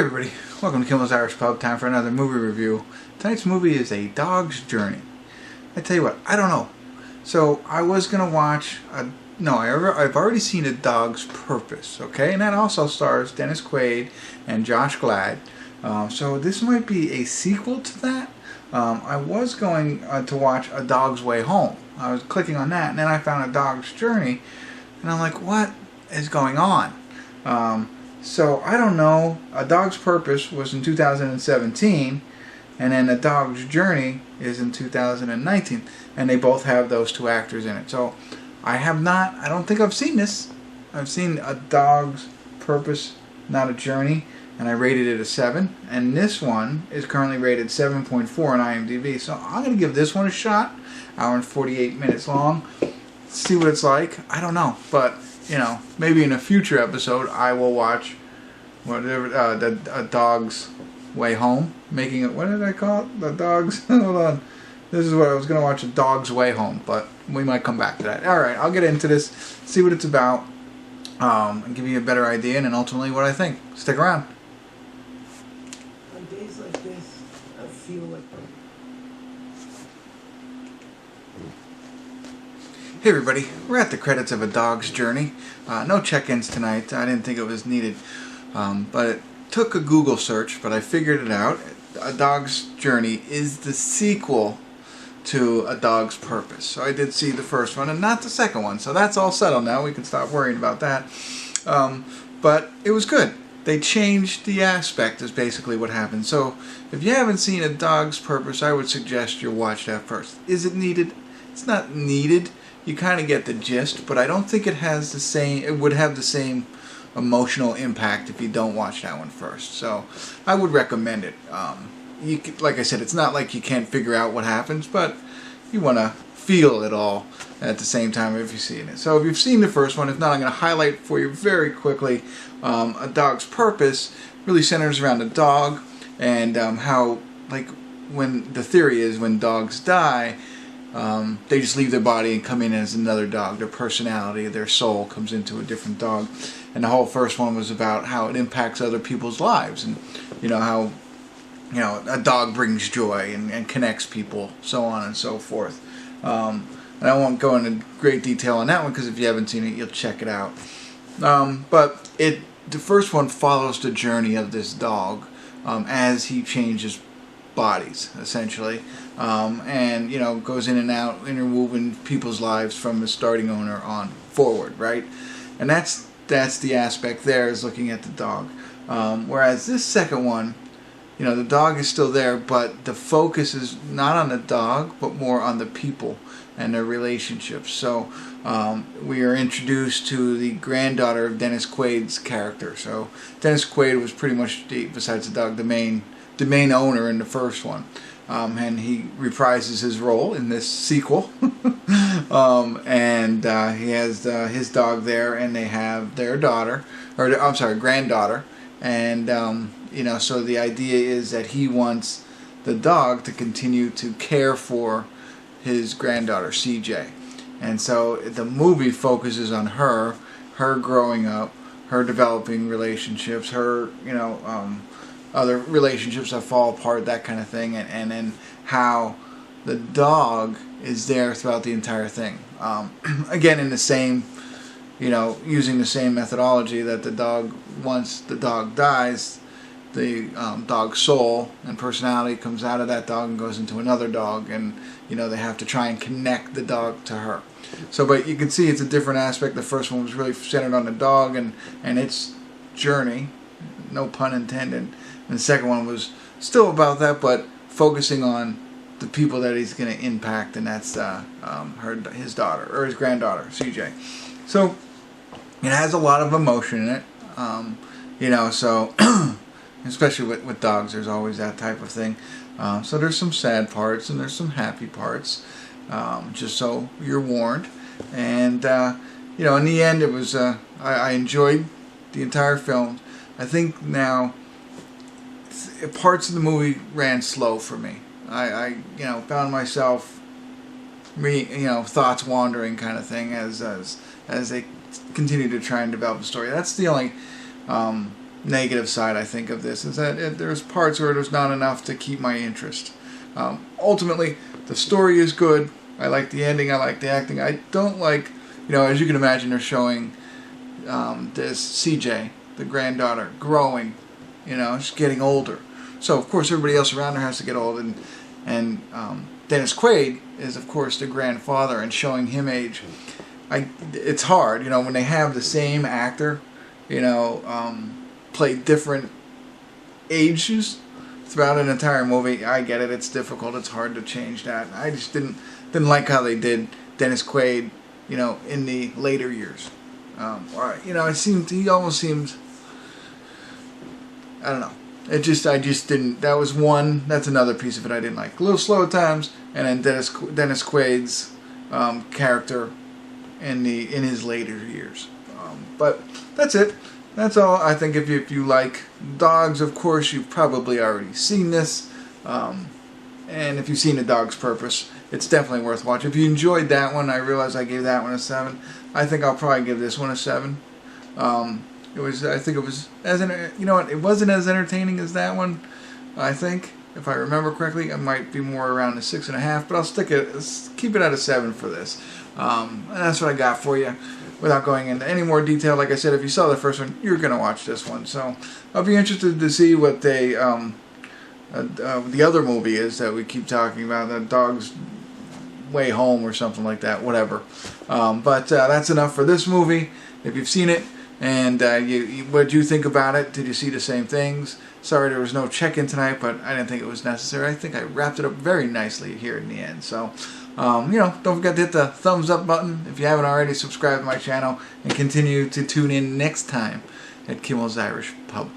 everybody, welcome to Kimmel's Irish Pub. Time for another movie review. Tonight's movie is A Dog's Journey. I tell you what, I don't know. So I was gonna watch I've already seen A Dog's Purpose, okay, and that also stars Dennis Quaid and Josh Gad. So this might be a sequel to that. I was going to watch A Dog's Way Home. I was clicking on that, and then I found A Dog's Journey, and I'm like, what is going on? So I don't know. A Dog's Purpose was in 2017, and then A Dog's Journey is in 2019, and they both have those two actors in it. So I don't think I've seen this. I've seen A Dog's Purpose, Not a Journey, and I rated it a 7, and this one is currently rated 7.4 on IMDb, so I'm going to give this one a shot. Hour and 48 minutes long. See what it's like. I don't know, but you know, maybe in a future episode I will watch whatever A Dog's Way Home. Making it, what did I call it? The Dog's. Hold on. This is what I was going to watch, A Dog's Way Home, but we might come back to that. All right, I'll get into this, see what it's about, and give you a better idea, and then ultimately what I think. Stick around. On days like this, I feel like Hey everybody, we're at the credits of A Dog's Journey. No check-ins tonight. I didn't think it was needed, but it took a Google search, but I figured it out. A Dog's Journey is the sequel to A Dog's Purpose. So I did see the first one and not the second one, so that's all settled now. We can stop worrying about that. But it was good. They changed the aspect is basically what happened. So if you haven't seen A Dog's Purpose, I would suggest you watch that first. Is it needed? It's not needed. You kind of get the gist, but I don't think it has the same. It would have the same emotional impact if you don't watch that one first. So I would recommend it. Like I said, it's not like you can't figure out what happens, but you want to feel it all at the same time if you've seen it. So if you've seen the first one, if not, I'm going to highlight for you very quickly. A Dog's Purpose really centers around a dog and how, like, when the theory is when dogs die, they just leave their body and come in as another dog. Their personality, their soul comes into a different dog. And the whole first one was about how it impacts other people's lives, and how a dog brings joy and connects people, so on and so forth. And I won't go into great detail on that one because if you haven't seen it, you'll check it out. But the first one follows the journey of this dog as he changes bodies, essentially, and goes in and out, interweaving people's lives from the starting owner on forward, right? And that's the aspect there, is looking at the dog. Whereas this second one, the dog is still there, but the focus is not on the dog, but more on the people and their relationships. So we are introduced to the granddaughter of Dennis Quaid's character. So Dennis Quaid was pretty much, besides the dog, the main owner in the first one, and he reprises his role in this sequel. And he has his dog there, and they have their granddaughter, and so the idea is that he wants the dog to continue to care for his granddaughter, CJ. And so the movie focuses on her growing up, her developing relationships, her other relationships that fall apart, that kind of thing, and then how the dog is there throughout the entire thing. Again, in the same, using the same methodology that the dog, once the dog dies, the dog's soul and personality comes out of that dog and goes into another dog, and they have to try and connect the dog to her. So, but you can see it's a different aspect. The first one was really centered on the dog and its journey, no pun intended. And the second one was still about that, but focusing on the people that he's going to impact, and that's his daughter, or his granddaughter, CJ. So it has a lot of emotion in it, so especially with dogs, there's always that type of thing. So there's some sad parts and there's some happy parts, just so you're warned. And in the end, it was I enjoyed the entire film. I think now parts of the movie ran slow for me. I found myself thoughts wandering, kind of thing, as they continue to try and develop the story. That's the only negative side, I think, of this, is that there's parts where there's not enough to keep my interest. Ultimately, the story is good. I like the ending. I like the acting. I don't like, as you can imagine, they're showing this CJ, the granddaughter, growing. She's getting older. So, of course, everybody else around her has to get old. And Dennis Quaid is, of course, the grandfather, and showing him age. It's hard, when they have the same actor, play different ages throughout an entire movie. I get it. It's difficult. It's hard to change that. I just didn't like how they did Dennis Quaid, in the later years. He almost seemed, I don't know. I just didn't. That's another piece of it I didn't like. A little slow at times, and then Dennis Quaid's character in his later years. But that's it. That's all. I think if you like dogs, of course, you've probably already seen this. And if you've seen A Dog's Purpose, it's definitely worth watching. If you enjoyed that one, I realize I gave that one a 7. I think I'll probably give this one a 7. I think it was it wasn't as entertaining as that one. I think, if I remember correctly, it might be more around a 6.5. But I'll keep it at a 7 for this. And that's what I got for you. Without going into any more detail, like I said, if you saw the first one, you're going to watch this one. So I'll be interested to see what the other movie is that we keep talking about, The Dog's Way Home or something like that, whatever. But that's enough for this movie. If you've seen it, and what did you think about it? Did you see the same things? Sorry there was no check-in tonight, but I didn't think it was necessary. I think I wrapped it up very nicely here in the end. So, don't forget to hit the thumbs up button if you haven't already. Subscribe to my channel and continue to tune in next time at Kimmel's Irish Pub.